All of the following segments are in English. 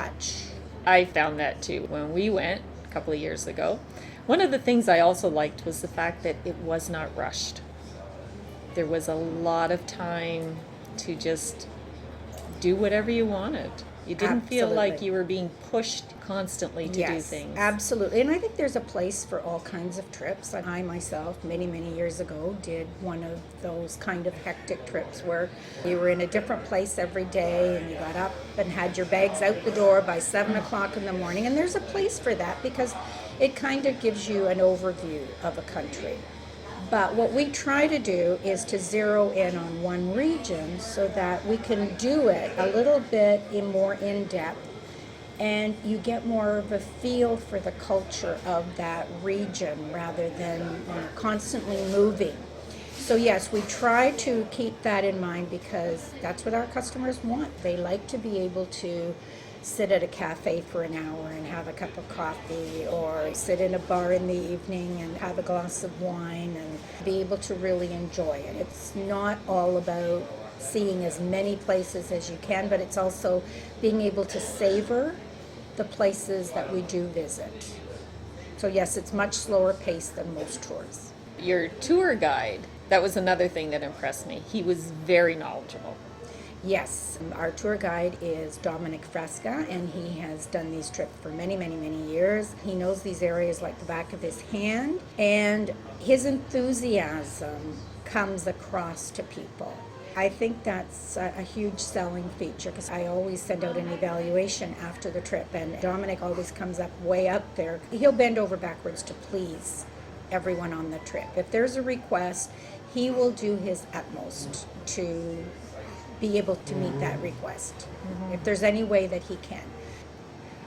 touch. I found that too when we went a couple of years ago. One of the things I also liked was the fact that it was not rushed. There was a lot of time to just do whatever you wanted. You didn't feel like Absolutely. you were being pushed constantly to do Yes, things. absolutely. And I think there's a place for all kinds of trips. I myself, many, many years ago, did one of those kind of hectic trips where you were in a different place every day and you got up and had your bags out the door by 7 o'clock in the morning. And there's a place for that because it kind of gives you an overview of a country. But what we try to do is to zero in on one region so that we can do it a little bit more in depth, and you get more of a feel for the culture of that region rather than constantly moving. So yes, we try to keep that in mind because that's what our customers want. They like to be able to sit at a cafe for an hour and have a cup of coffee, or sit in a bar in the evening and have a glass of wine and be able to really enjoy it. It's not all about seeing as many places as you can, but it's also being able to savor the places that we do visit. So yes, it's much slower paced than most tours. Your tour guide, that was another thing that impressed me. He was very knowledgeable. Yes, our tour guide is Dominic Fresca, and he has done these trips for many, many, many years. He knows these areas like the back of his hand, and his enthusiasm comes across to people. I think that's a huge selling feature because I always send out an evaluation after the trip, and Dominic always comes up way up there. He'll bend over backwards to please everyone on the trip. If there's a request, he will do his utmost to be able to meet that request if there's any way that he can.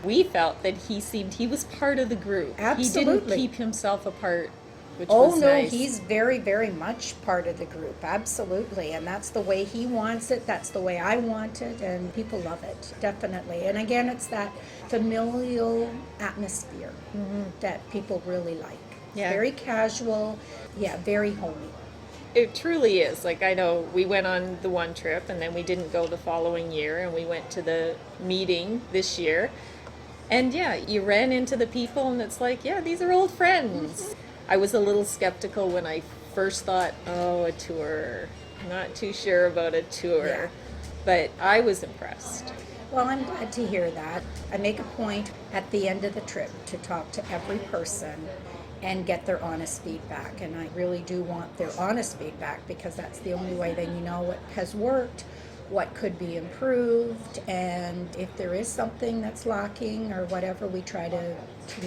We felt that he was part of the group. He didn't Absolutely. keep himself apart, which Oh was no, nice. he's very, very much part of the group. Absolutely. And that's the way he wants it. That's the way I want it. And people love it. Definitely. And again, it's that familial atmosphere that people really like. It's Yeah. very casual. Yeah, very homey. It truly is. Like, I know we went on the one trip and then we didn't go the following year, and we went to the meeting this year. And yeah, you ran into the people and it's like, yeah, these are old friends. I was a little skeptical when I first thought, oh, a tour. Not too sure about a tour. Yeah. But I was impressed. Well, I'm glad to hear that. I make a point at the end of the trip to talk to every person and get their honest feedback. And I really do want their honest feedback because that's the only way then you know what has worked, what could be improved, and if there is something that's lacking or whatever, we try to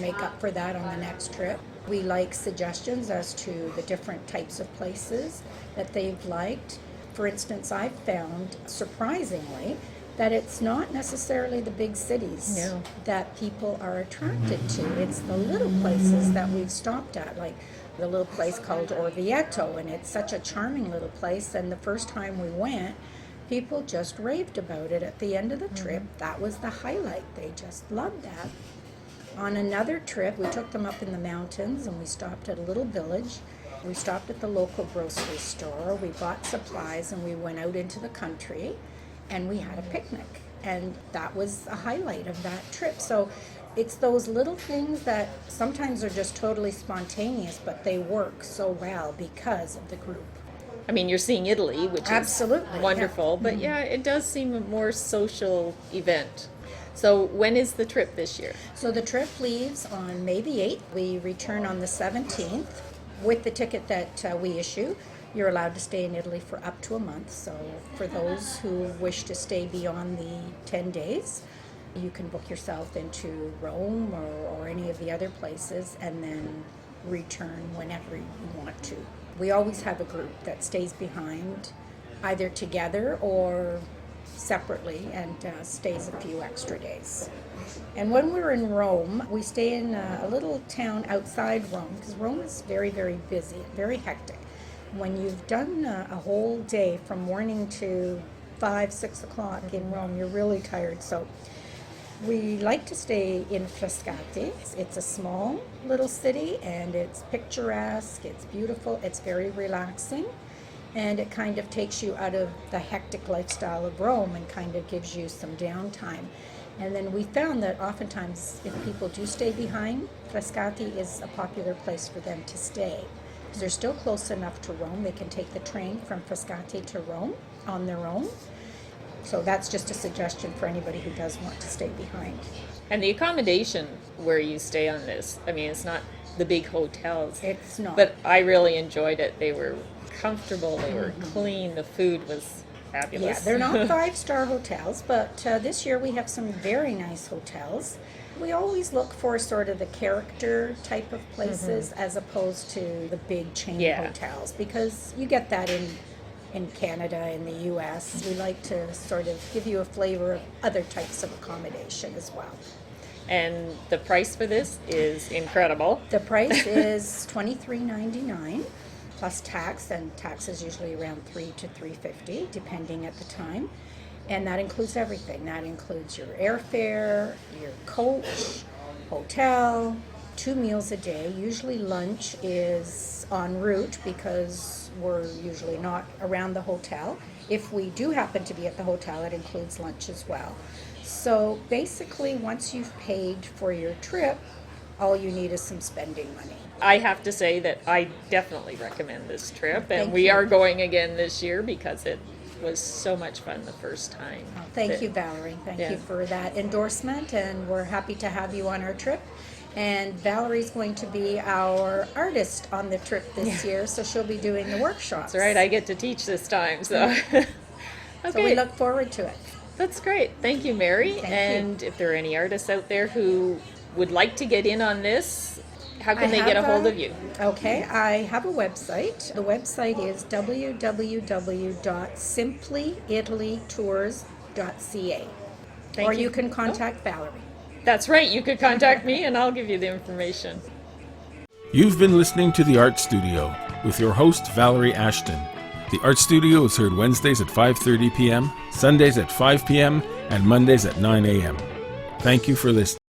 make up for that on the next trip. We like suggestions as to the different types of places that they've liked. For instance, I've found, surprisingly, that it's not necessarily the big cities No. that people are attracted to. It's the little places that we've stopped at, like the little place called Orvieto, and it's such a charming little place. And the first time we went, people just raved about it. At the end of the trip, that was the highlight. They just loved that. On another trip, we took them up in the mountains and we stopped at a little village. We stopped at the local grocery store, we bought supplies, and we went out into the country and we had a picnic. And that was a highlight of that trip. So it's those little things that sometimes are just totally spontaneous, but they work so well because of the group. I mean, you're seeing Italy, which is Absolutely, wonderful, but yeah, it does seem a more social event. So when is the trip this year? So the trip leaves on May the 8th. We return on the 17th. With the ticket that we issue, you're allowed to stay in Italy for up to a month. So for those who wish to stay beyond the 10 days, you can book yourself into Rome or any of the other places and then return whenever you want to. We always have a group that stays behind, either together or separately, and stays a few extra days. And when we're in Rome, we stay in a little town outside Rome because Rome is very, very busy and very hectic. When you've done a whole day from morning to 5, 6 o'clock in Rome, you're really tired. So we like to stay in Frascati. It's a small little city and it's picturesque, it's beautiful, it's very relaxing. And it kind of takes you out of the hectic lifestyle of Rome and kind of gives you some downtime. And then we found that oftentimes if people do stay behind, Frascati is a popular place for them to stay. Because they're still close enough to Rome. They can take the train from Frascati to Rome on their own. So that's just a suggestion for anybody who does want to stay behind. And the accommodation where you stay on this, I mean, it's not the big hotels. It's not. But I really enjoyed it. They were comfortable, they were clean, the food was fabulous. Yeah, they're not 5-star hotels, but this year we have some very nice hotels. We always look for sort of the character type of places as opposed to the big chain hotels, because you get that in Canada, in the US. We like to sort of give you a flavor of other types of accommodation as well. And the price for this is incredible. The price is $23.99 plus tax, and tax is usually around $3 to $3.50 depending at the time. And that includes everything. That includes your airfare, your coach, hotel, 2 meals a day. Usually lunch is en route because we're usually not around the hotel. If we do happen to be at the hotel, it includes lunch as well. So basically, once you've paid for your trip, all you need is some spending money. I have to say that I definitely recommend this trip, and Thank we you. are going again this year because it was so much fun the first time. Thank you, Valerie. Thank you for that endorsement, and we're happy to have you on our trip. And Valerie's going to be our artist on the trip this year, so she'll be doing the workshops. That's right, I get to teach this time, so. Okay. So we look forward to it. That's great. Thank you, Mary. Thank you. And if there are any artists out there who would like to get in on this, how can they get a hold of you? Okay, I have a website. The website is www.simplyitalytours.ca. Or you can contact Valerie. That's right. You could contact me and I'll give you the information. You've been listening to The Art Studio with your host, Valerie Ashton. The Art Studio is heard Wednesdays at 5:30 p.m., Sundays at 5 p.m., and Mondays at 9 a.m. Thank you for listening.